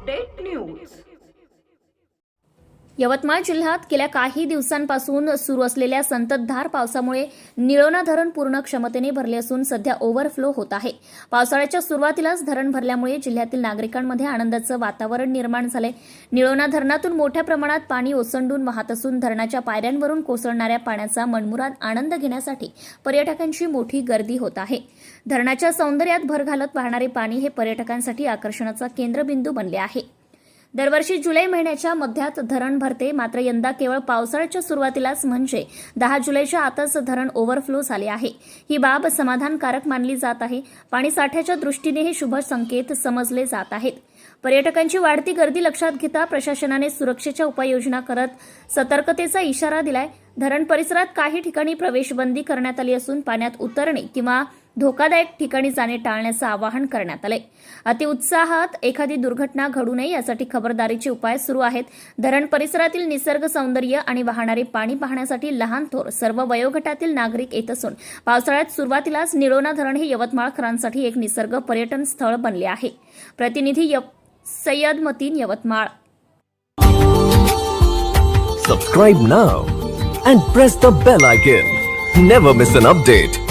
Update news. Yavatmal जिल्ह्यात गेल्या काही दिवसांपासून सुरू असलेल्या संततधार पावसामुळे निळोणा धरण पूर्ण क्षमतेने भरले असून सध्या ओव्हरफ्लो होत आहे। पावसाळ्याच्या सुरुवातीलाच धरण भरल्यामुळे जिल्ह्यातील नागरिकांमध्ये आनंदाचं वातावरण निर्माण झाले। निळोणा धरणातून मोठ्या प्रमाणात पाणी ओसंडून वाहत असून धरणाच्या पायऱ्यांवरून कोसळणाऱ्या पाण्याचा मनमुराद आनंद घेण्यासाठी पर्यटकांची मोठी गर्दी होत आहे। धरणाच्या सौंदर्यात भर घालत वाहणारे पाणी हे पर्यटकांसाठी आकर्षणाचा केंद्रबिंदू बनले आहे। दरवर्षी जुलै महिन्याच्या मध्यात धरण भरते, मात्र यंदा केवळ पावसाळ्याच्या सुरुवातीलाच म्हणजे 10 जुलैच्या आतच धरण ओव्हरफ्लो झाले आहे। ही बाब समाधानकारक मानली जात आहे। पाणी साठ्याच्या दृष्टीने हे शुभ संकेत समजले जात आहेत। पर्यटकांची वाढती गर्दी लक्षात घेता प्रशासनाने सुरक्षेच्या उपाययोजना करत सतर्कतेचा इशारा दिलाय। धरण परिसरात काही ठिकाणी प्रवेशबंदी करण्यात आली असून पाण्यात उतरणे किंवा धोकादायक ठिकाणी जाणे टाळण्याचं आवाहन करण्यात आले। अतिउत्साहात एखादी दुर्घटना घडू नये यासाठी खबरदारीचे उपाय सुरू आहेत। धरण परिसरातील निसर्ग सौंदर्य आणि वाहणारे पाणी पाहण्यासाठी लहान थोर सर्व वयोगटातील नागरिक येत असून पावसाळ्यात सुरुवातीलाच निळोणा धरण हे यवतमाळकरांसाठी एक निसर्ग पर्यटन स्थळ बनले आहे। प्रतिनिधी Syed Mateen, Yavatmal. Subscribe now and press the bell icon. Never miss an update.